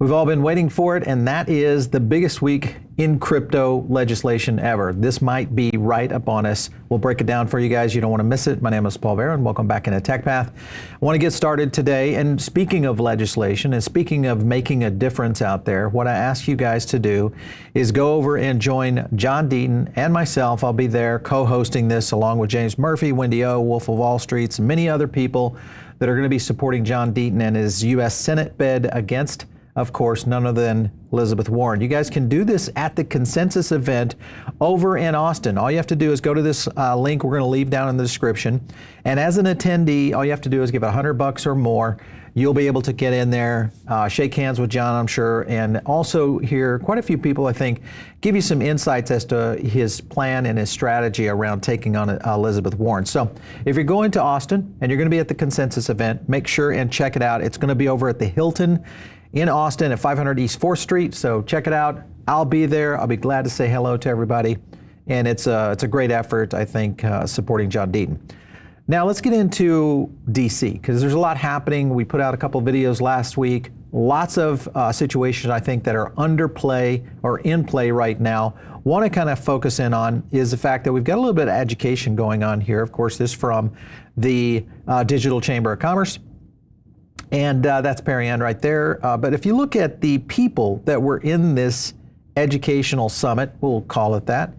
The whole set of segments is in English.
We've all been waiting for it, and that is the biggest week in crypto legislation ever. This might be right up on us. We'll break it down for you guys. You don't want to miss it. My name is Paul Barron. Welcome back into Tech Path. I want to get started today. And speaking of legislation and speaking of making a difference out there, what I ask you guys to do is go over and join John Deaton and myself. I'll be there co-hosting this along with James Murphy, Wendy O, Wolf of Wall Street, and many other people that are going to be supporting John Deaton and his U.S. Senate bid against, of course, none other than Elizabeth Warren. You guys can do this at the Consensus event over in Austin. All you have to do is go to this link we're going to leave down in the description. And as an attendee, all you have to do is give $100 or more. You'll be able to get in there, shake hands with John, I'm sure, and also hear quite a few people, I think, give you some insights as to his plan and his strategy around taking on Elizabeth Warren. So if you're going to Austin and you're going to be at the Consensus event, make sure and check it out. It's going to be over at the Hilton in Austin at 500 East 4th Street. So check it out. I'll be there. I'll be glad to say hello to everybody. And it's a great effort, I think, supporting John Deaton. Now let's get into DC, because there's a lot happening. We put out a couple videos last week. Lots of situations, I think, that are under play or in play right now. Want to kind of focus in on is the fact that we've got a little bit of education going on here. Of course, this from the Digital Chamber of Commerce. And that's Perry Ann right there. But if you look at the people that were in this educational summit, we'll call it that,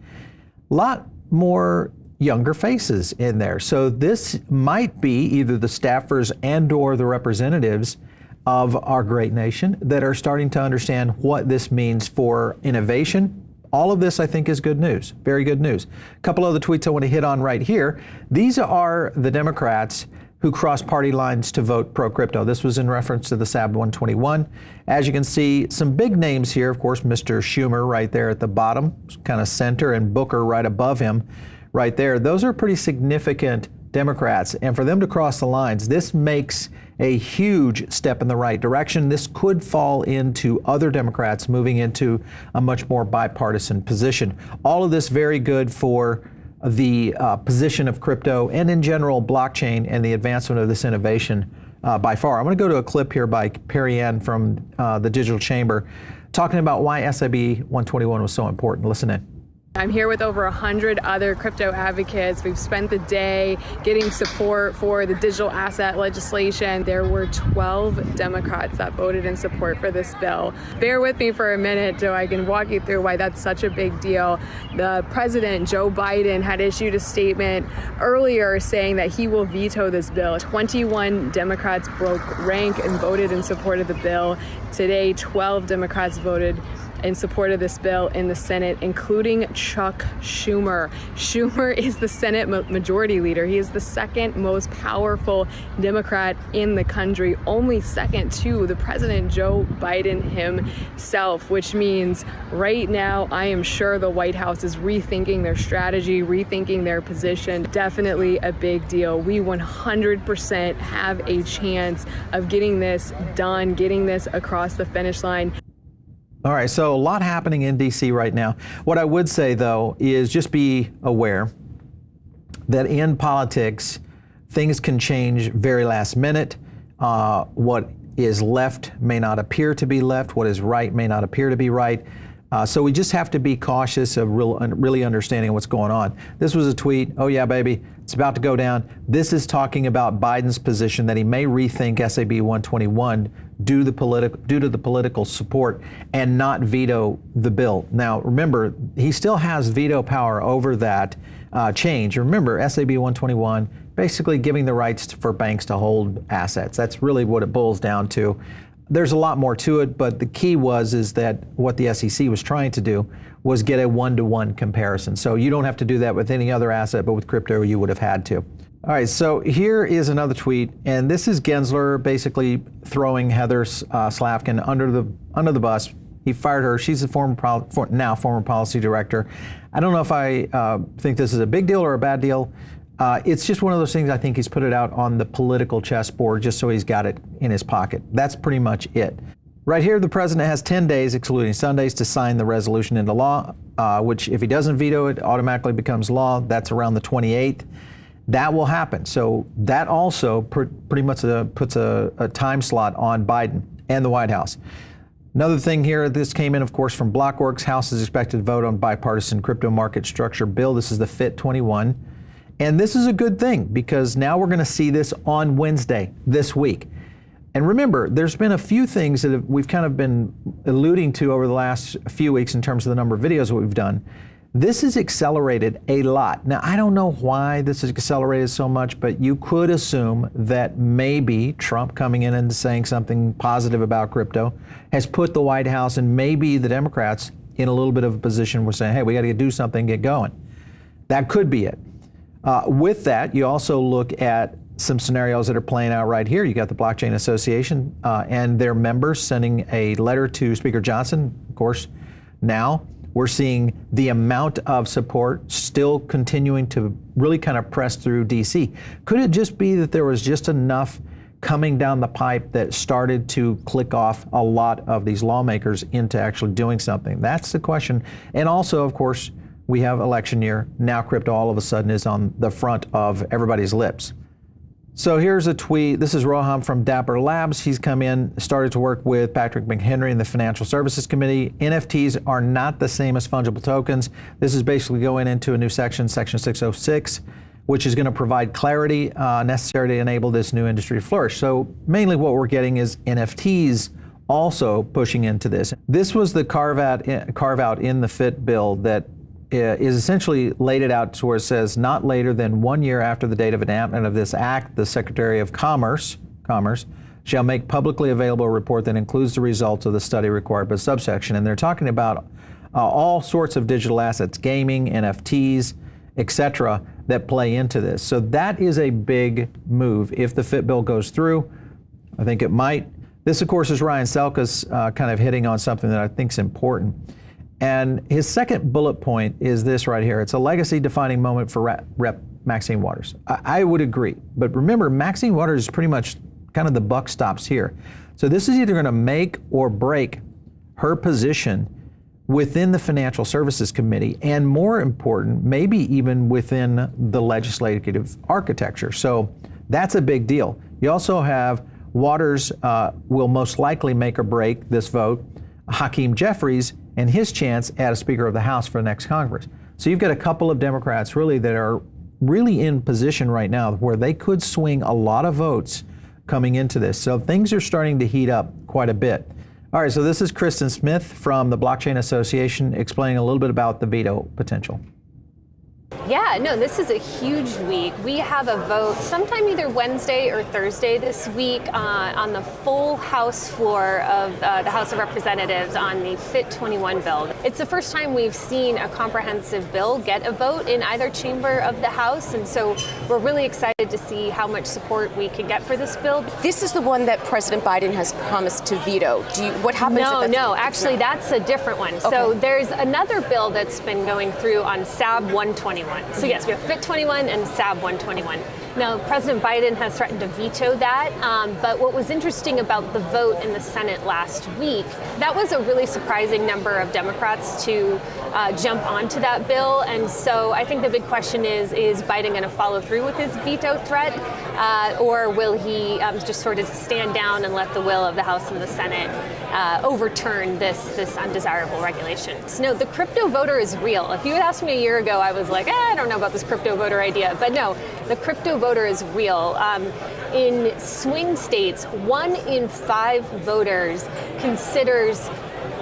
a lot more younger faces in there. So this might be either the staffers and or the representatives of our great nation that are starting to understand what this means for innovation. All of this, I think, is good news, very good news. A couple other tweets I want to hit on right here. These are the Democrats who crossed party lines to vote pro-crypto. This was in reference to the SAB 121. As you can see, some big names here. Of course, Mr. Schumer right there at the bottom, kind of center, and Booker right above him right there. Those are pretty significant Democrats. And for them to cross the lines, this makes a huge step in the right direction. This could fall into other Democrats moving into a much more bipartisan position. All of this very good for the position of crypto and in general blockchain and the advancement of this innovation by far. I'm going to go to a clip here by Perry Ann from the Digital Chamber talking about why SAB 121 was so important. Listen in. I'm here with over 100 other crypto advocates. We've spent the day getting support for the digital asset legislation. There were 12 Democrats that voted in support for this bill. Bear with me for a minute so I can walk you through why that's such a big deal. The president, Joe Biden, had issued a statement earlier saying that he will veto this bill. 21 Democrats broke rank and voted in support of the bill. Today, 12 Democrats voted in support of this bill in the Senate, including Chuck Schumer. Schumer is the Senate majority leader. He is the second most powerful Democrat in the country, only second to the President Joe Biden himself, which means right now I am sure the White House is rethinking their strategy, rethinking their position. Definitely a big deal. We 100% have a chance of getting this done, getting this across the finish line. All right, so a lot happening in DC right now. What I would say, though, is just be aware that in politics, things can change very last minute. What is left may not appear to be left. What is right may not appear to be right. So we just have to be cautious of really understanding what's going on. This was a tweet, oh yeah, baby, it's about to go down. This is talking about Biden's position that he may rethink SAB 121 due to the political support and not veto the bill. Now, remember, he still has veto power over that change. Remember, SAB 121, basically giving the rights for banks to hold assets. That's really what it boils down to. There's a lot more to it, but the key is that what the SEC was trying to do was get a one-to-one comparison. So you don't have to do that with any other asset, but with crypto, you would have had to. All right, so here is another tweet, and this is Gensler basically throwing Heather Slavkin under the bus. He fired her. She's the now former policy director. I don't know if I think this is a big deal or a bad deal. It's just one of those things. I think he's put it out on the political chessboard just so he's got it in his pocket. That's pretty much it. Right here, the president has 10 days, excluding Sundays, to sign the resolution into law, which if he doesn't veto it, automatically becomes law. That's around the 28th. That will happen. So that also pretty much puts a time slot on Biden and the White House. Another thing here, this came in, of course, from Blockworks. House is expected to vote on bipartisan crypto market structure bill. This is the FIT 21. And this is a good thing because now we're going to see this on Wednesday this week. And remember, there's been a few things that we've kind of been alluding to over the last few weeks in terms of the number of videos that we've done. This is accelerated a lot. Now, I don't know why this is accelerated so much, but you could assume that maybe Trump coming in and saying something positive about crypto has put the White House and maybe the Democrats in a little bit of a position where saying, hey, we got to do something, get going. That could be it. With that, you also look at some scenarios that are playing out right here. You got the Blockchain Association and their members sending a letter to Speaker Johnson. Of course, now we're seeing the amount of support still continuing to really kind of press through DC. Could it just be that there was just enough coming down the pipe that started to click off a lot of these lawmakers into actually doing something? That's the question. And also, of course, we have election year. Now crypto all of a sudden is on the front of everybody's lips. So here's a tweet. This is Roham from Dapper Labs. He's come in, started to work with Patrick McHenry in the Financial Services Committee. NFTs are not the same as fungible tokens. This is basically going into a new section, Section 606, which is going to provide clarity necessary to enable this new industry to flourish. So mainly what we're getting is NFTs also pushing into this. This was the carve out in the FIT bill that is essentially laid it out to where it says not later than 1 year after the date of enactment of this act, the Secretary of Commerce shall make publicly available a report that includes the results of the study required by subsection. And they're talking about all sorts of digital assets, gaming, NFTs, etc., that play into this. So that is a big move if the FIT bill goes through. I think it might. This, of course, is Ryan Selkis kind of hitting on something that I think is important. And his second bullet point is this right here. It's a legacy-defining moment for Rep. Maxine Waters. I would agree. But remember, Maxine Waters is pretty much kind of the buck stops here. So this is either going to make or break her position within the Financial Services Committee, and more important, maybe even within the legislative architecture. So that's a big deal. You also have Waters will most likely make or break this vote. Hakeem Jeffries and his chance at a Speaker of the House for the next Congress. So you've got a couple of Democrats really that are really in position right now where they could swing a lot of votes coming into this. So things are starting to heat up quite a bit. All right, so this is Kristen Smith from the Blockchain Association explaining a little bit about the veto potential. Yeah, no, this is a huge week. We have a vote sometime either Wednesday or Thursday this week on the full House floor of the House of Representatives on the FIT 21 bill. It's the first time we've seen a comprehensive bill get a vote in either chamber of the House, and so we're really excited to see how much support we can get for this bill. This is the one that President Biden has promised to veto. What happens if actually that's a different one. Okay. So there's another bill that's been going through on SAB 121. So yes, we have FIT 21 and SAB 121. Now, President Biden has threatened to veto that, but what was interesting about the vote in the Senate last week, that was a really surprising number of Democrats to jump onto that bill. And so I think the big question is Biden going to follow through with his veto threat, or will he just sort of stand down and let the will of the House and the Senate overturn this undesirable regulation? So no, the crypto voter is real. If you had asked me a year ago, I was like, I don't know about this crypto voter idea. But no, the crypto voter is real. In swing states, 1 in 5 voters considers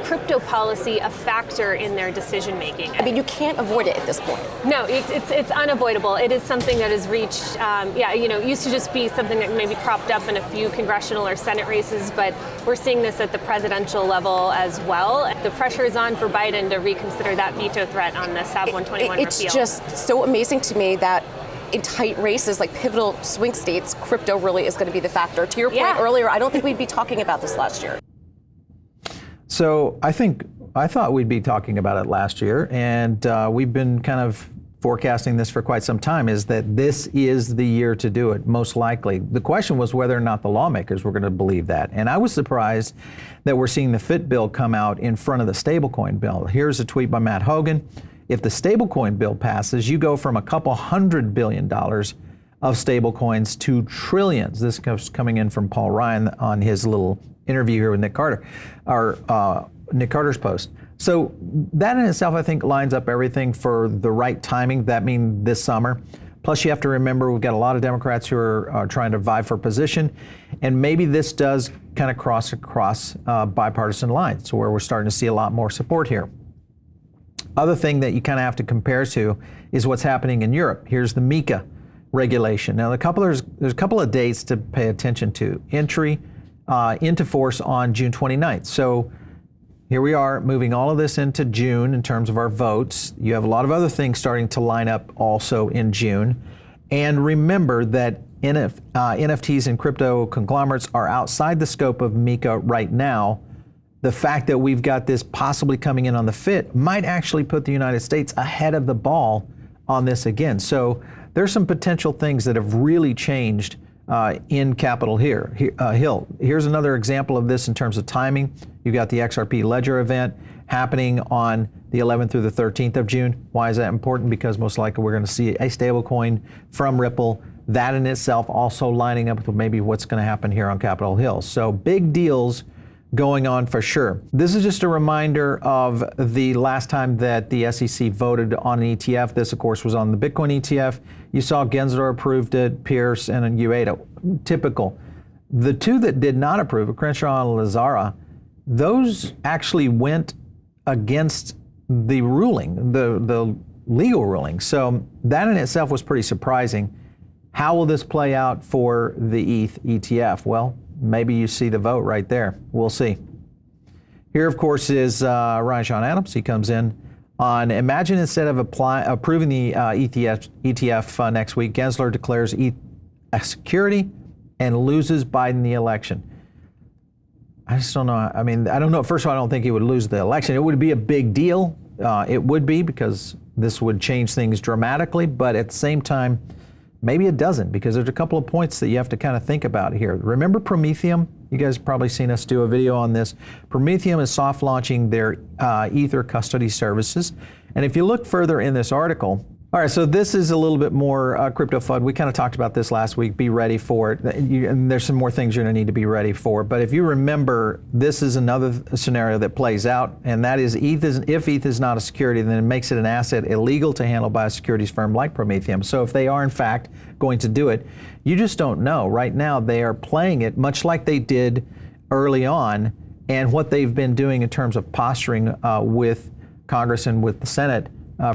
crypto policy a factor in their decision making. I mean, you can't avoid it at this point. No, it's unavoidable. It is something that has reached, it used to just be something that maybe cropped up in a few congressional or Senate races, but we're seeing this at the presidential level as well. The pressure is on for Biden to reconsider that veto threat on the SAB 121 repeal. It's just so amazing to me that in tight races, like pivotal swing states, crypto really is going to be the factor. To your point earlier, I don't think we'd be talking about this last year. So I thought we'd be talking about it last year, and we've been kind of forecasting this for quite some time, is that this is the year to do it, most likely. The question was whether or not the lawmakers were going to believe that. And I was surprised that we're seeing the FIT bill come out in front of the stablecoin bill. Here's a tweet by Matt Hogan. If the stablecoin bill passes, you go from a couple $100 billion of stablecoins to trillions. This comes coming in from Paul Ryan on his little interview here with Nick Carter, or Nick Carter's post. So that in itself, I think, lines up everything for the right timing. That means this summer. Plus, you have to remember we've got a lot of Democrats who are trying to vie for position, and maybe this does kind of cross across bipartisan lines, where we're starting to see a lot more support here. Other thing that you kind of have to compare to is what's happening in Europe. Here's the MiCA regulation. Now, there's a couple of dates to pay attention to. Entry into force on June 29th. So here we are moving all of this into June in terms of our votes. You have a lot of other things starting to line up also in June. And remember that NFTs and crypto conglomerates are outside the scope of MiCA right now. The fact that we've got this possibly coming in on the FIT might actually put the United States ahead of the ball on this again. So there's some potential things that have really changed in Capitol Hill. Here's another example of this in terms of timing. You've got the XRP Ledger event happening on the 11th through the 13th of June. Why is that important? Because most likely we're going to see a stablecoin from Ripple. That in itself also lining up with maybe what's going to happen here on Capitol Hill. So big deals going on for sure. This is just a reminder of the last time that the SEC voted on an ETF. This, of course, was on the Bitcoin ETF. You saw Gensler approved it, Pierce, and Ueda. Typical. The two that did not approve, Crenshaw and Lazara, those actually went against the ruling, the legal ruling. So that in itself was pretty surprising. How will this play out for the ETH ETF? Well, maybe you see the vote right there. We'll see. Here, of course, is Ryan Sean Adams. He comes in on, imagine instead of approving the ETF next week, Gensler declares ETH a security and loses Biden the election. I just don't know. I mean, I don't know. First of all, I don't think he would lose the election. It would be a big deal. It would be, because this would change things dramatically. But at the same time, maybe it doesn't, because there's a couple of points that you have to kind of think about here. Remember Prometheum? You guys have probably seen us do a video on this. Prometheum is soft launching their Ether custody services. And if you look further in this article, all right, so this is a little bit more crypto FUD. We kind of talked about this last week. Be ready for it. And there's some more things you're going to need to be ready for. But if you remember, this is another scenario that plays out, and that is if ETH is not a security, then it makes it an asset illegal to handle by a securities firm like Prometheum. So if they are in fact going to do it, you just don't know. Right now, they are playing it much like they did early on, and what they've been doing in terms of posturing with Congress and with the Senate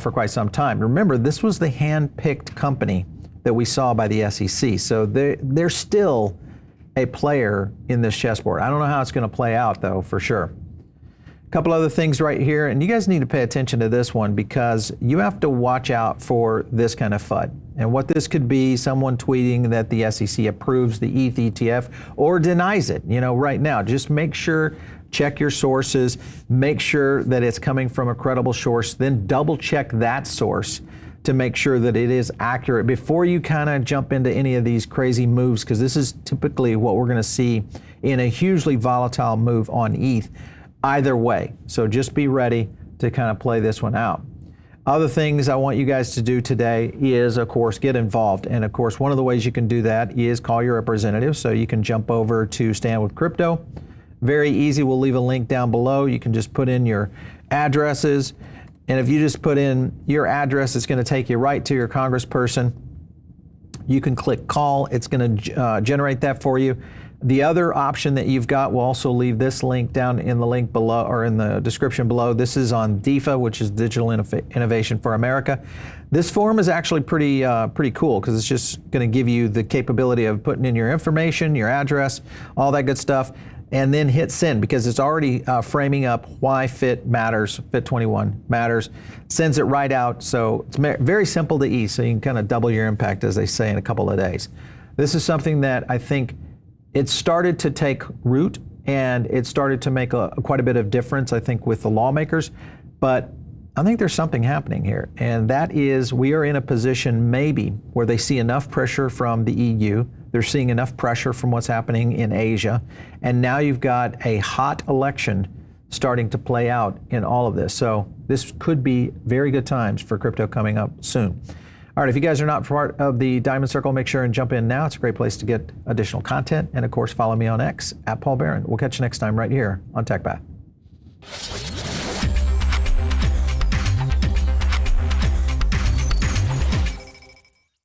for quite some time. Remember, this was the hand-picked company that we saw by the SEC. So they're still a player in this chessboard. I don't know how it's going to play out, though, for sure. A couple other things right here, and you guys need to pay attention to this one, because you have to watch out for this kind of FUD. And what this could be, someone tweeting that the SEC approves the ETH ETF or denies it. You know, right now, just make sure, check your sources, make sure that it's coming from a credible source, then double check that source to make sure that it is accurate before you kind of jump into any of these crazy moves, because this is typically what we're going to see in a hugely volatile move on ETH either way. So just be ready to kind of play this one out. Other things I want you guys to do today is, of course, get involved. And of course, one of the ways you can do that is call your representative. So you can jump over to Stand With Crypto. Very easy. We'll leave a link down below. You can just put in your addresses. And if you just put in your address, it's going to take you right to your congressperson. You can click call. It's going to generate that for you. The other option that you've got, we'll also leave this link down in the link below, or in the description below. This is on DIFA, which is Digital Innovation for America. This form is actually pretty cool, because it's just going to give you the capability of putting in your information, your address, all that good stuff, and then hit send, because it's already framing up why FIT matters, FIT 21 matters, sends it right out. So it's very simple to ease, so you can kind of double your impact, as they say, in a couple of days. This is something that I think it started to take root, and it started to make quite a bit of difference, I think, with the lawmakers. But I think there's something happening here, and that is we are in a position maybe where they see enough pressure from the EU, they're seeing enough pressure from what's happening in Asia, and now you've got a hot election starting to play out in all of this. So this could be very good times for crypto coming up soon. All right, if you guys are not part of the Diamond Circle, make sure and jump in now. It's a great place to get additional content. And of course, follow me on X, @PaulBaron. We'll catch you next time right here on TechPath.